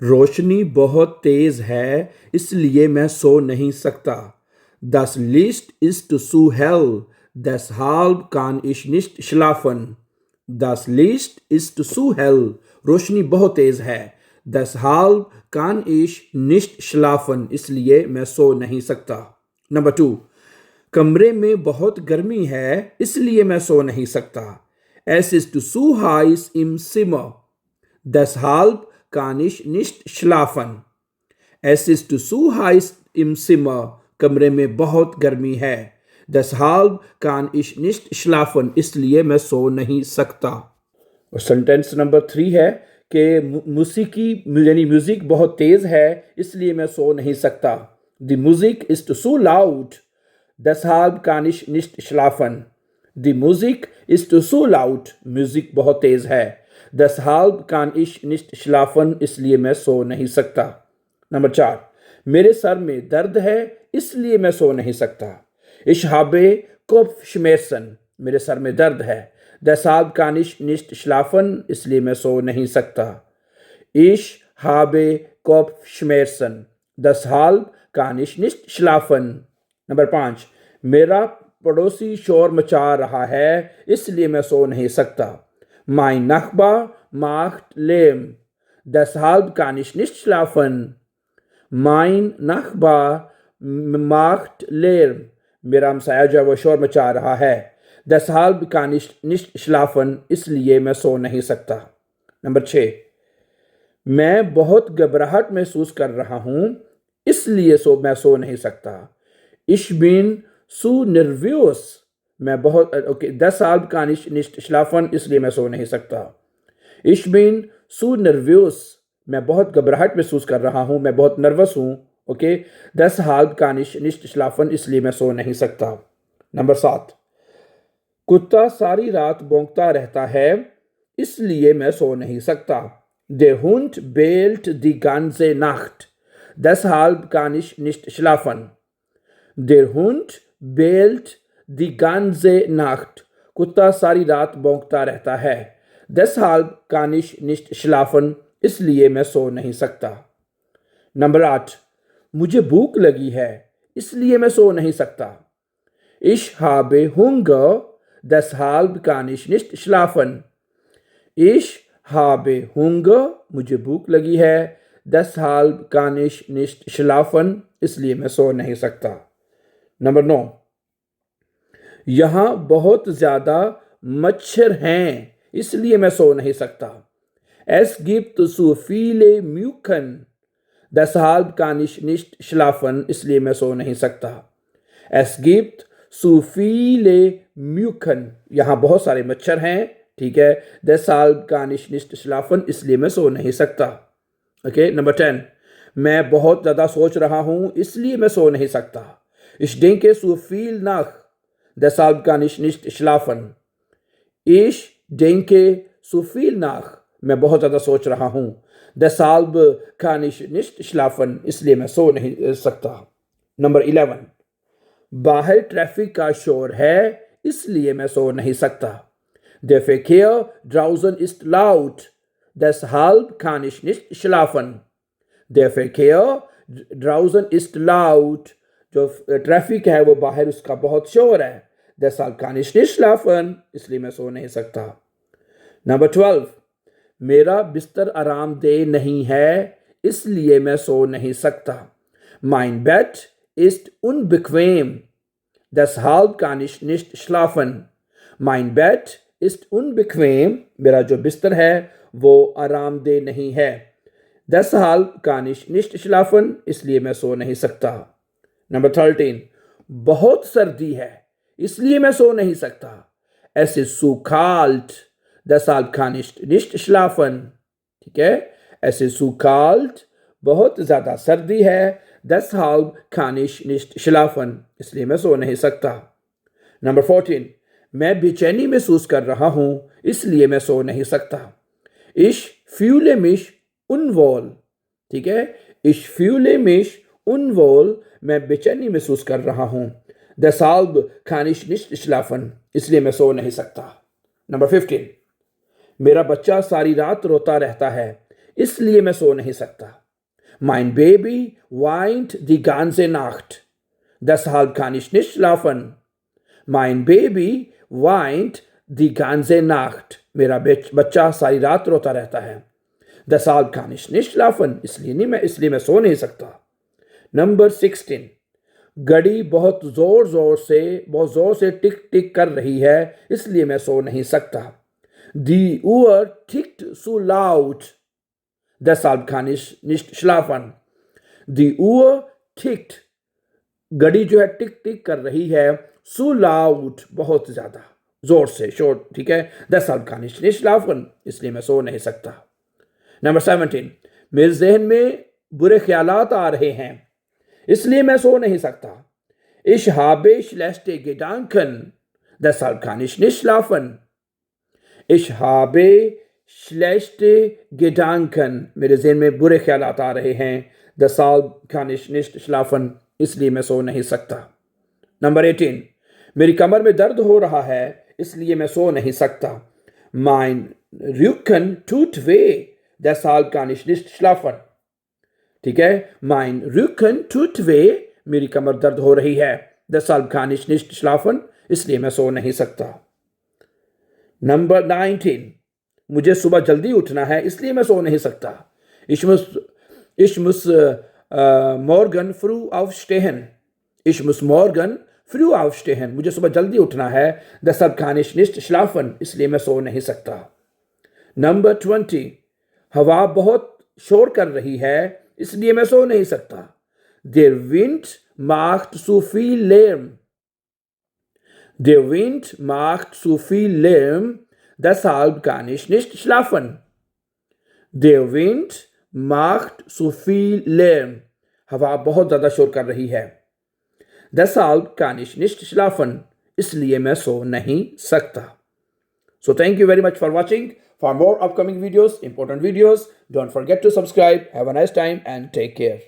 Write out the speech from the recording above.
रोशनी बहुत तेज है इसलिए मैं सो नहीं सकता. Das Licht ist so hell, deshalb kann ich nicht schlafen. Das Licht ist so hell. रोशनी बहुत तेज है. Deshalb kann ich nicht schlafen. इसलिए मैं सो नहीं सकता. नंबर 2. कमरे में बहुत गर्मी है इसलिए मैं सो नहीं सकता. Es ist so heiß im Zimmer. Deshalb kann ich nicht schlafen. Es ist so heiß im Zimmer. कमरे में बहुत गर्मी है. Deshalb kann ich nicht schlafen. इसलिए मैं सो नहीं सकता. और सेंटेंस नंबर 3 है कि म्यूजिक बहुत तेज है इसलिए मैं सो नहीं सकता. Die Musik ist so laut. Deshalb kann ich nicht schlafen. Die Musik ist so laut. Music बहुत तेज है. Deshalb kann ich nicht schlafen. इसलिए मैं सो नहीं सकता. नंबर 4. मेरे सर में दर्द है इसलिए मैं सो नहीं सकता. Ich habe Kopfschmerzen. मेरे सर में दर्द है. Deshalb kann ich nicht schlafen. इसलिए मैं सो नहीं सकता. Ich habe Kopfschmerzen. Deshalb kann ich nicht schlafen. Number 5. मेरा पड़ोसी शोर मचा रहा है इसलिए मैं सो नहीं सकता. Mein Nachbar macht Lärm. Deshalb kann ich nicht schlafen. Mein Nachbar macht Lärm. मेरा हमसाया जो है वो शोर मचा रहा है. Deshalb kann ich nicht schlafen. इसलिए मैं सो नहीं सकता. नंबर 6. मैं बहुत घबराहट महसूस कर रहा हूँ इसलिए मैं सो नहीं सकता. Ich bin so nervös. मैं बहुत deshalb kann ich nicht schlafen. इसलिए मैं सो नहीं सकता. Ich bin so nervös. मैं बहुत घबराहट महसूस कर रहा हूँ. मैं बहुत नर्वस हूँ. Okay. deshalb kann ich nicht schlafen. इसलिए मैं सो नहीं सकता. नंबर 7. कुत्ता सारी रात भौंकता रहता है इसलिए मैं सो नहीं सकता. Der Hund bellt die ganze Nacht. Deshalb kann ich nicht schlafen. Der Hund bellt die ganze Nacht. कुत्ता सारी रात भौंकता रहता है. Deshalb kann ich nicht schlafen. इसलिए मैं सो नहीं सकता. नंबर 8. मुझे भूख लगी है इसलिए मैं सो नहीं सकता. Ich habe Hunger. Deshalb kann ich nicht schlafen. Ich habe Hunger. मुझे भूख लगी है. Deshalb kann ich nicht schlafen. इसलिए मैं सो नहीं सकता. नंबर 9. यहाँ बहुत ज़्यादा मच्छर हैं इसलिए मैं सो नहीं सकता. Es gibt so viele Mücken. Deshalb kann ich nicht schlafen. इसलिए मैं सो नहीं सकता. Es gibt so viele Mücken. यहाँ बहुत सारे मच्छर हैं. ठीक है. Deshalb kann ich nicht schlafen. इसलिए मैं सो नहीं सकता. ओके. नंबर 10. मैं बहुत ज़्यादा सोच रहा हूँ इसलिए मैं सो नहीं सकता. Ich denke so viel nach. Deshalb kann ich nicht schlafen. Ich denke so viel nach. मैं बहुत ज़्यादा सोच रहा हूँ. Deshalb kann ich nicht schlafen. इसलिए मैं सो नहीं सकता. नंबर 11. बाहर ट्रैफिक का शोर है इसलिए मैं सो नहीं सकता. Der Verkehr draußen ist laut. Deshalb kann ich nicht schlafen. Der Verkehr draußen ist laut. जो ट्रैफिक है वो बाहर उसका बहुत शोर है. Deshalb kann ich nicht schlafen. इसलिए मैं सो नहीं सकता. नंबर 12. मेरा बिस्तर आरामदेह नहीं है इसलिए मैं सो नहीं सकता. Mein Bett ist unbequem. Deshalb kann ich nicht schlafen. Mein Bett ist unbequem. मेरा जो बिस्तर है वो आरामदेह नहीं है. Deshalb kann ich nicht schlafen. इसलिए मैं सो नहीं सकता. नंबर 13. बहुत सर्दी है इसलिए मैं सो नहीं सकता. Es ist so kalt. Deshalb kann ich nicht schlafen. ठीक है. Es ist so kalt. बहुत ज़्यादा सर्दी है. Deshalb kann ich nicht schlafen. इसलिए मैं सो नहीं सकता. नंबर 14. मैं बेचैनी महसूस कर रहा हूँ इसलिए मैं सो नहीं सकता. Ich fühle mich unwohl. ठीक है. Ich fühle mich unwohl. मैं बेचैनी महसूस कर रहा हूँ. Deshalb kann ich nicht schlafen. इसलिए मैं सो नहीं सकता. नंबर 15. मेरा बच्चा सारी रात रोता रहता है इसलिए मैं सो नहीं सकता. Mein Baby weint die ganze Nacht. Deshalb kann ich nicht schlafen. Mein Baby weint die ganze Nacht. मेरा बच्चा सारी रात रोता रहता है. Deshalb kann ich nicht schlafen. इसलिए मैं सो नहीं सकता. नंबर 16. घड़ी बहुत जोर से टिक टिक कर रही है, इसलिए मैं सो नहीं सकता. Die Uhr tickt so laut. Deshalb kann ich nicht schlafen. Die Uhr tickt. घड़ी जो है टिक टिक कर रही है. So laut बहुत ज्यादा जोर से, शोर, ठीक है. Deshalb kann ich nicht schlafen. इसलिए मैं सो नहीं सकता. नंबर 17. मेरे जहन में बुरे ख्यालात आ रहे हैं, इसलिए मैं सो नहीं सकता. Ich habe schlechte Gedanken. Deshalb kann ich nicht schlafen. Ich habe schlechte Gedanken. मेरे ज़हन में बुरे ख्यालात आ रहे हैं. Deshalb kann ich nicht schlafen. इसलिए मैं सो नहीं सकता. नंबर 18. मेरी कमर में दर्द हो रहा है, इसलिए मैं सो नहीं सकता. Mein Rücken tut weh. Deshalb kann ich nicht schlafen. ठीक है. Mein Rücken tut weh. मेरी कमर दर्द हो रही है. Deshalb kann ich nicht schlafen. इसलिए मैं सो नहीं सकता. नंबर 19. मुझे सुबह जल्दी उठना है, इसलिए मैं सो नहीं सकता. Ich muss morgen früh aufstehen. Ich muss morgen früh aufstehen. मुझे सुबह जल्दी उठना है. Deshalb kann ich nicht schlafen. इसलिए मैं सो नहीं सकता. नंबर 20. हवा बहुत शोर कर रही है, इसलिए मैं सो नहीं सकता. Der Wind macht zu viel Lärm. Der Wind macht zu viel Lärm. Deshalb kann ich nicht schlafen. Der Wind macht zu viel Lärm. हवा बहुत ज़्यादा शोर कर रही है. Deshalb kann ich nicht schlafen. इसलिए मैं सो नहीं सकता. So thank you very much for watching. For more upcoming videos, important videos, don't forget to subscribe. Have a nice time and take care.